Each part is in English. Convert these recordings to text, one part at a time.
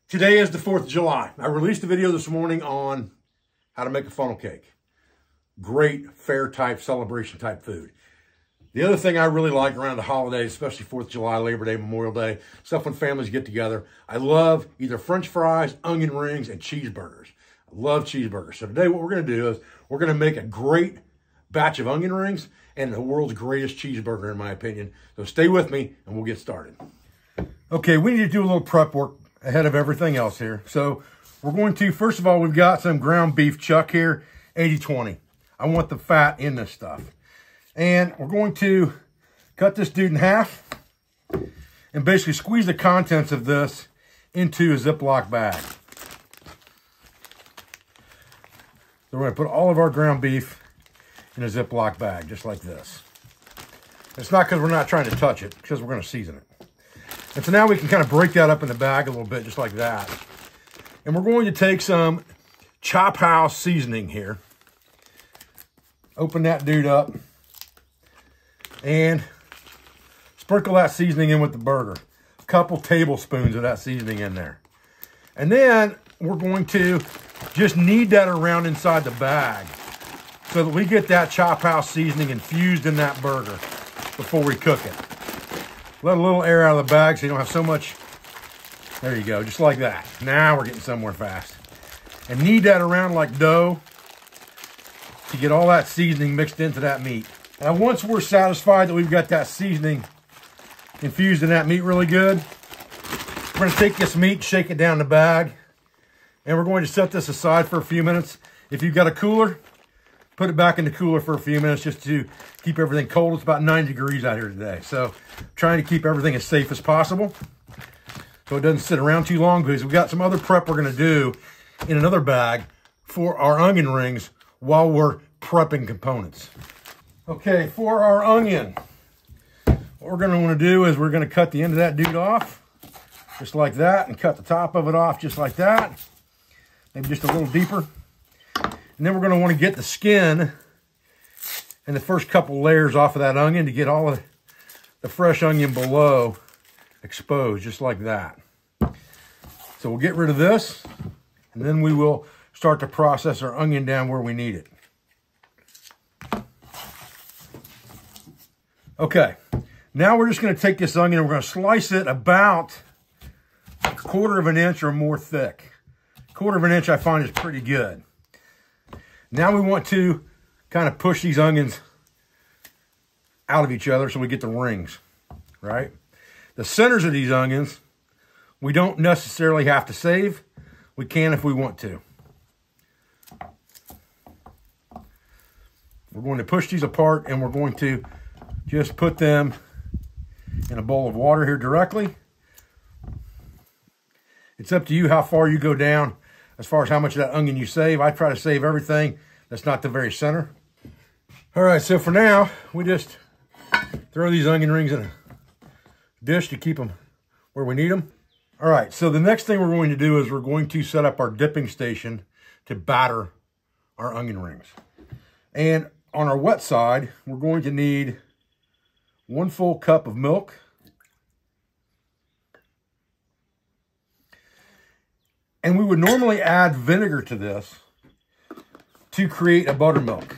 Today is the 4th of July. I released a video this morning on how to make a funnel cake. Great fair type, celebration type food. The other thing I really like around the holidays, especially 4th of July, Labor Day, Memorial Day, stuff when families get together, I love either French fries, onion rings, and cheeseburgers. I love cheeseburgers. So today what we're going to do is we're going to make a great batch of onion rings and the world's greatest cheeseburger, in my opinion. So stay with me and we'll get started. Okay, we need to do a little prep work ahead of everything else here. So we're going to, first of all, we've got some ground beef chuck here, 80-20. I want the fat in this stuff. And we're going to cut this dude in half and basically squeeze the contents of this into a Ziploc bag. So we're going to put all of our ground beef in a Ziploc bag, just like this. It's not because we're not trying to touch it, because we're going to season it. And so now we can kind of break that up in the bag a little bit, just like that. And we're going to take some Chop House seasoning here. Open that dude up. And sprinkle that seasoning in with the burger. A couple tablespoons of that seasoning in there. And then we're going to just knead that around inside the bag so that we get that Chop House seasoning infused in that burger before we cook it. Let a little air out of the bag so you don't have so much. There you go, just like that. Now we're getting somewhere fast. And knead that around like dough to get all that seasoning mixed into that meat. Now once we're satisfied that we've got that seasoning infused in that meat really good, we're going to take this meat, shake it down in the bag, and we're going to set this aside for a few minutes. If you've got a cooler, put it back in the cooler for a few minutes just to keep everything cold. It's about 90 degrees out here today. So trying to keep everything as safe as possible so it doesn't sit around too long, because we've got some other prep we're going to do in another bag for our onion rings while we're prepping components. Okay, for our onion, what we're going to want to do is we're going to cut the end of that dude off just like that and cut the top of it off just like that, maybe just a little deeper. And then we're going to want to get the skin and the first couple layers off of that onion to get all of the fresh onion below exposed, just like that. So we'll get rid of this, and then we will start to process our onion down where we need it. Okay, now we're just going to take this onion and we're going to slice it about a 1/4 of an inch or more thick. 1/4 of an inch I find is pretty good. Now we want to kind of push these onions out of each other so we get the rings, right? The centers of these onions, we don't necessarily have to save. We can if we want to. We're going to push these apart and we're going to just put them in a bowl of water here directly. It's up to you how far you go down as far as how much of that onion you save. I try to save everything that's not the very center. All right, so for now, we just throw these onion rings in a dish to keep them where we need them. All right, so the next thing we're going to do is we're going to set up our dipping station to batter our onion rings. And on our wet side, we're going to need 1 full cup of milk. And we would normally add vinegar to this to create a buttermilk.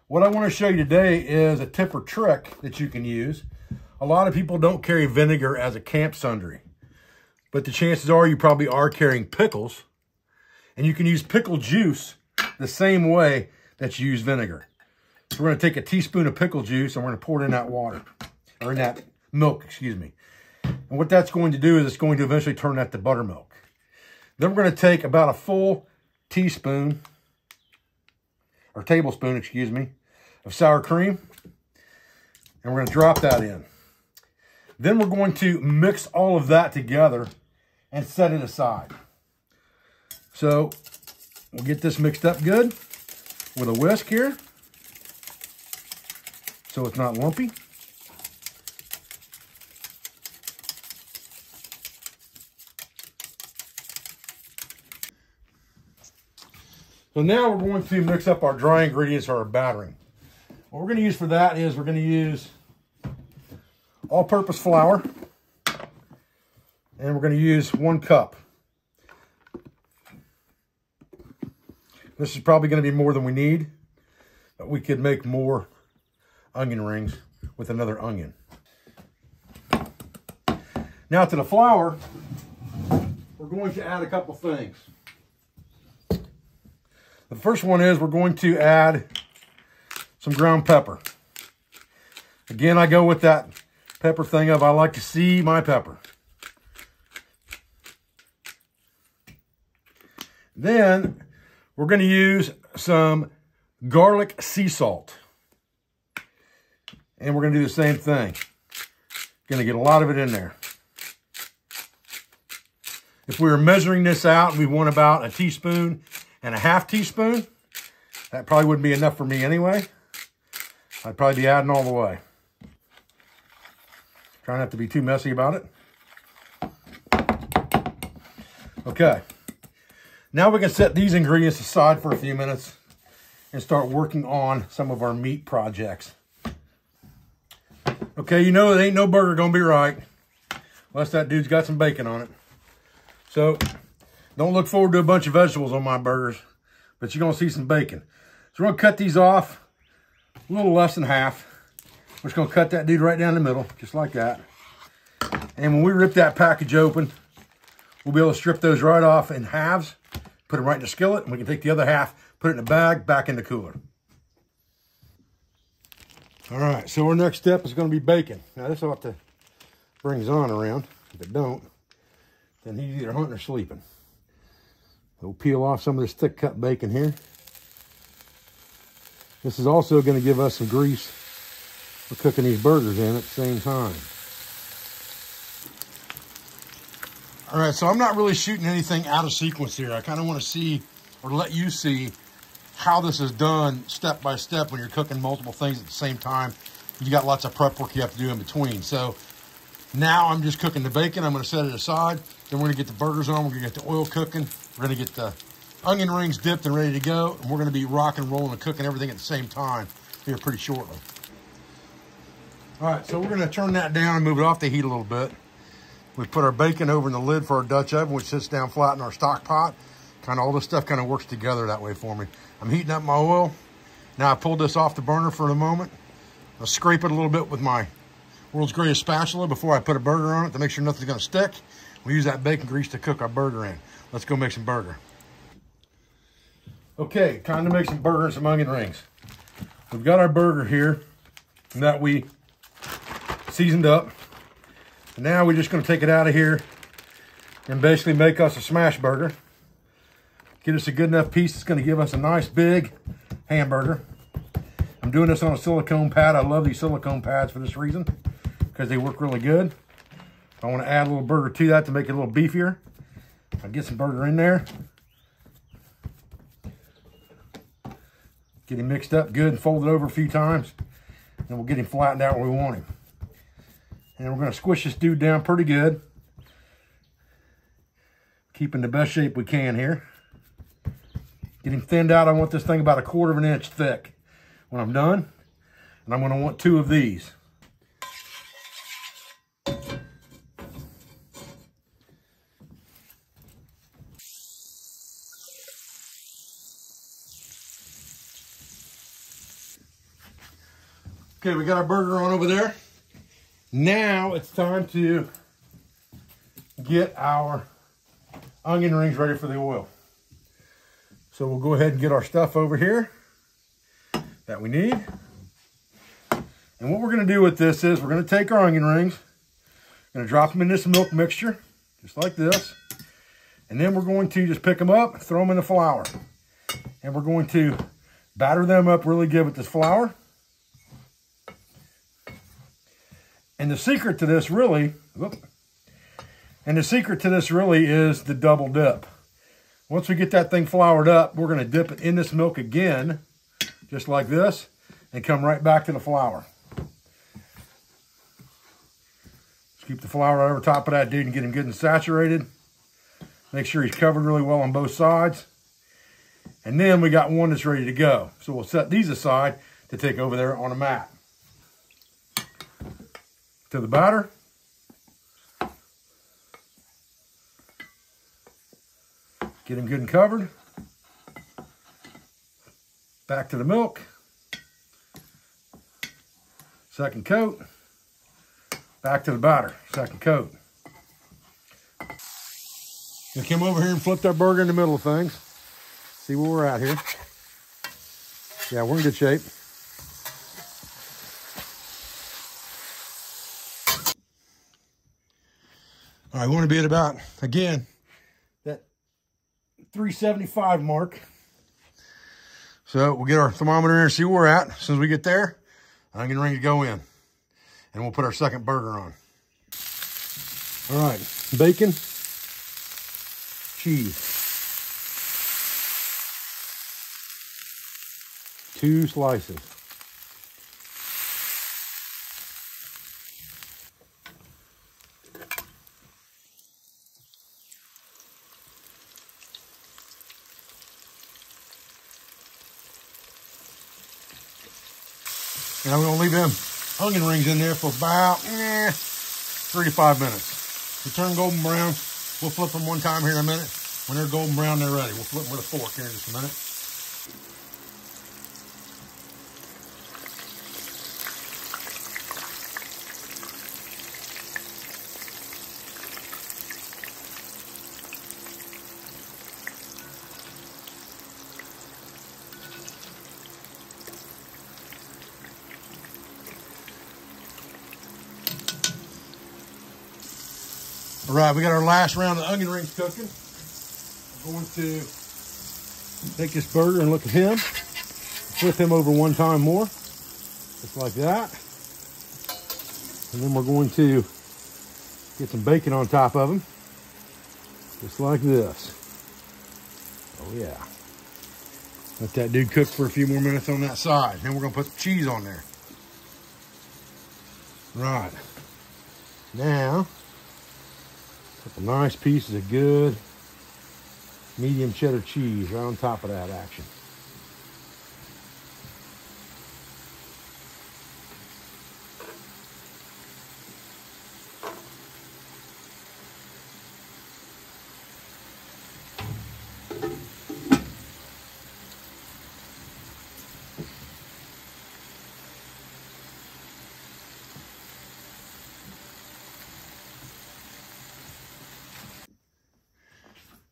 What I want to show you today is a tip or trick that you can use. A lot of people don't carry vinegar as a camp sundry, but the chances are you probably are carrying pickles, and you can use pickle juice the same way that you use vinegar. So we're going to take a teaspoon of pickle juice and we're going to pour it in that water, or in that milk, excuse me. And what that's going to do is it's going to eventually turn that to buttermilk. Then we're going to take about a full teaspoon, or tablespoon, excuse me, of sour cream, and we're going to drop that in. Then we're going to mix all of that together and set it aside. So we'll get this mixed up good with a whisk here so it's not lumpy. So now we're going to mix up our dry ingredients or our battering. What we're going to use for that is we're going to use all-purpose flour, and we're going to use 1 cup This is probably going to be more than we need, but we could make more onion rings with another onion. Now to the flour, we're going to add a couple things. The first one is we're going to add some ground pepper. Again, I go with that pepper thing of I like to see my pepper. Then we're going to use some garlic sea salt. And we're going to do the same thing. Going to get a lot of it in there. If we were measuring this out, we want about 1.5 teaspoons. That probably wouldn't be enough for me anyway. I'd probably be adding all the way. Trying not to be too messy about it. Okay. Now we can set these ingredients aside for a few minutes and start working on some of our meat projects. Okay, you know it ain't no burger gonna be right unless that dude's got some bacon on it. So don't look forward to a bunch of vegetables on my burgers, but you're gonna see some bacon. So we're gonna cut these off a little less than half. We're just gonna cut that dude right down the middle, just like that. And when we rip that package open, we'll be able to strip those right off in halves, put them right in the skillet, and we can take the other half, put it in a bag, back in the cooler. All right, so our next step is going to be bacon. Now this ought to bring his on around. If it don't, then he's either hunting or sleeping. We'll peel off some of this thick cut bacon here. This is also going to give us some grease for cooking these burgers in at the same time. All right, so I'm not really shooting anything out of sequence here. I kind of want to see, or let you see, how this is done step by step when you're cooking multiple things at the same time. You got lots of prep work you have to do in between. So now I'm just cooking the bacon. I'm going to set it aside. Then we're going to get the burgers on. We're going to get the oil cooking. We're going to get the onion rings dipped and ready to go. And we're going to be rocking, rolling, and cooking everything at the same time here pretty shortly. All right, so we're going to turn that down and move it off the heat a little bit. We put our bacon over in the lid for our Dutch oven, which sits down flat in our stock pot. Kind of all this stuff kind of works together that way for me. I'm heating up my oil. Now I pulled this off the burner for a moment. I'll scrape it a little bit with my world's greatest spatula before I put a burger on it to make sure nothing's going to stick. We use that bacon grease to cook our burger in. Let's go make some burger. Okay, time to make some burger and some onion rings. We've got our burger here that we seasoned up. And now we're just going to take it out of here and basically make us a smash burger. Get us a good enough piece that's going to give us a nice big hamburger. I'm doing this on a silicone pad. I love these silicone pads for this reason, because they work really good. I want to add a little burger to that to make it a little beefier. I'll get some burger in there. Get him mixed up good and fold it over a few times. And we'll get him flattened out where we want him. And we're going to squish this dude down pretty good. Keeping the best shape we can here. Get him thinned out. I want this thing about 1/4 inch thick when I'm done. And I'm going to want 2 of these. Okay, we got our burger on over there. Now it's time to get our onion rings ready for the oil. So we'll go ahead and get our stuff over here that we need. And what we're going to do with this is we're going to take our onion rings, going to drop them in this milk mixture, just like this. And then we're going to just pick them up, throw them in the flour. And we're going to batter them up really good with this flour. And the secret to this really, is the double dip. Once we get that thing floured up, we're going to dip it in this milk again, just like this, and come right back to the flour. Scoop the flour over top of that dude and get him good and saturated. Make sure he's covered really well on both sides. And then we got one that's ready to go. So we'll set these aside to take over there on a mat. To the batter. Get him good and covered. Back to the milk. Second coat. Back to the batter. Second coat. Gonna come over here and flip our burger in the middle of things. See where we're at here. Yeah, we're in good shape. All right, we want to be at about, again, that 375 mark. So we'll get our thermometer in and see where we're at. As soon as we get there, I'm getting ready to go in. And we'll put our second burger on. All right, bacon, cheese. 2 slices. Now we're gonna leave them onion rings in there for about 3 to 5 minutes. They turn golden brown. We'll flip them one time here in a minute. When they're golden brown, they're ready. We'll flip them with a fork here in just a minute. All right, we got our last round of onion rings cooking. I'm going to take this burger and look at him. Flip him over one time more, just like that. And then we're going to get some bacon on top of him, just like this. Oh yeah. Let that dude cook for a few more minutes on that side. Then we're gonna put the cheese on there. Right. Now, couple nice pieces of good medium cheddar cheese right on top of that action.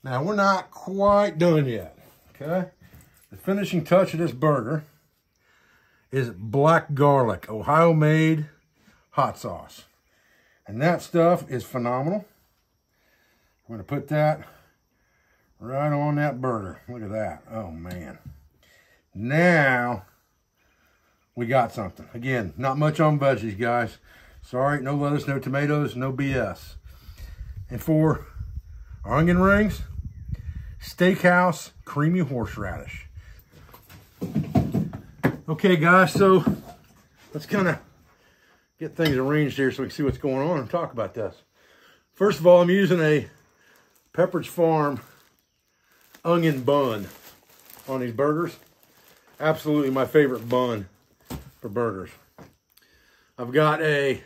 Now, we're not quite done yet, okay? The finishing touch of this burger is black garlic, Ohio-made hot sauce. And that stuff is phenomenal. I'm gonna put that right on that burger. Look at that, oh man. Now, we got something. Again, not much on veggies, guys. Sorry, no lettuce, no tomatoes, no BS. And for our onion rings, steakhouse creamy horseradish. Okay, guys, so let's kind of get things arranged here so we can see what's going on and talk about this. First of all, I'm using a Pepperidge Farm onion bun on these burgers. Absolutely my favorite bun for burgers. I've got a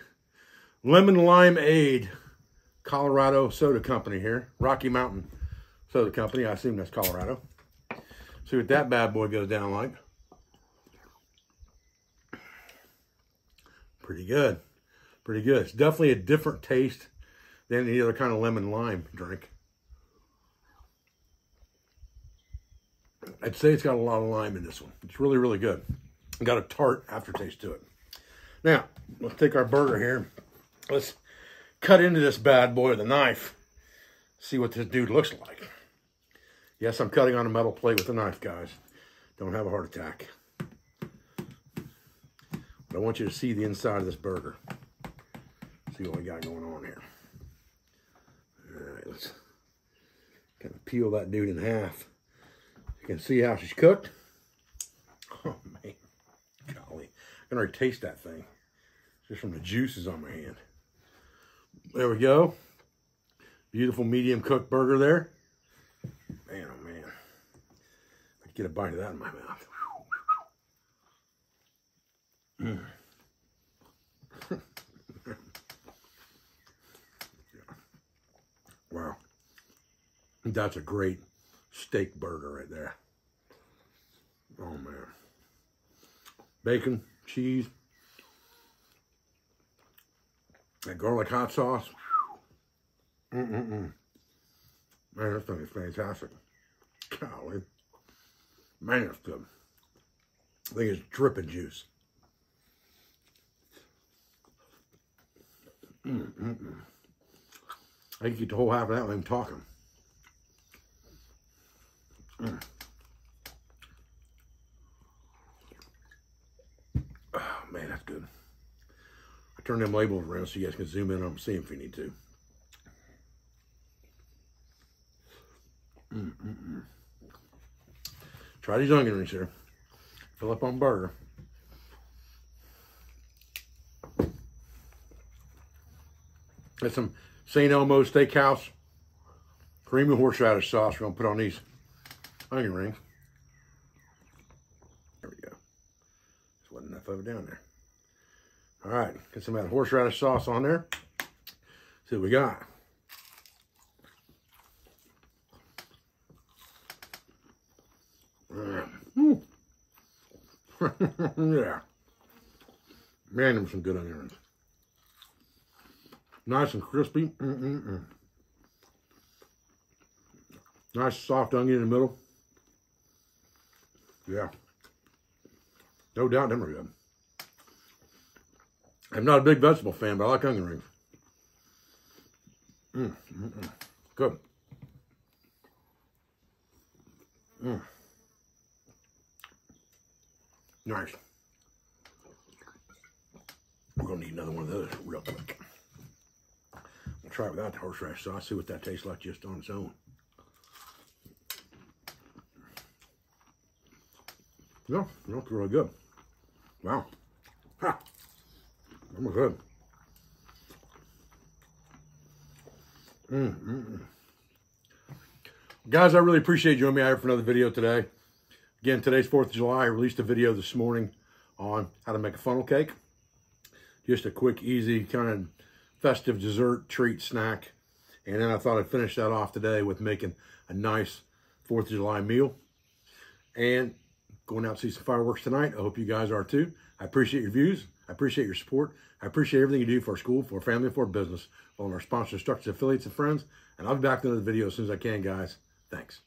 lemon limeade Colorado soda company here, Rocky Mountain Soda Company. I assume that's Colorado. See what that bad boy goes down like. Pretty good. Pretty good. It's definitely a different taste than any other kind of lemon lime drink. I'd say it's got a lot of lime in this one. It's really, really good. Got a tart aftertaste to it. Now, let's take our burger here. Let's cut into this bad boy with a knife. See what this dude looks like. Yes, I'm cutting on a metal plate with a knife, guys. Don't have a heart attack. But I want you to see the inside of this burger. See what we got going on here. All right, let's kind of peel that dude in half. You can see how she's cooked. Oh, man. Golly. I can already taste that thing. Just from the juices on my hand. There we go. Beautiful medium cooked burger there. Man, oh man. I could get a bite of that in my mouth. Wow. That's a great steak burger right there. Oh, man. Bacon, cheese, that garlic hot sauce. Man, this thing is fantastic. Golly. Man, it's good. I think it's dripping juice. I can eat the whole half of that while I'm talking. Oh, man, that's good. I turn them labels around so you guys can zoom in on them and see them if you need to. Try these onion rings here. Fill up on burger. Got some St. Elmo's Steakhouse creamy horseradish sauce we're gonna put on these onion rings. There we go. Just wasn't enough of it down there. All right, get some of that horseradish sauce on there. See what we got. Yeah. Man, them some good onion rings. Nice and crispy. Nice soft onion in the middle. Yeah. No doubt them are good. I'm not a big vegetable fan, but I like onion rings. Good. Nice. We're going to need another one of those real quick. We'll try it without the horseradish sauce, see what that tastes like just on its own. Yeah, it looks really good. Wow. Ha! That was good. Guys, I really appreciate you joining me out here for another video today. Again, today's 4th of July. I released a video this morning on how to make a funnel cake. Just a quick, easy, kind of festive dessert treat snack. And then I thought I'd finish that off today with making a nice 4th of July meal. And going out to see some fireworks tonight. I hope you guys are too. I appreciate your views. I appreciate your support. I appreciate everything you do for our school, for our family, for our business, on our sponsors, instructors, affiliates, and friends. And I'll be back with another video as soon as I can, guys. Thanks.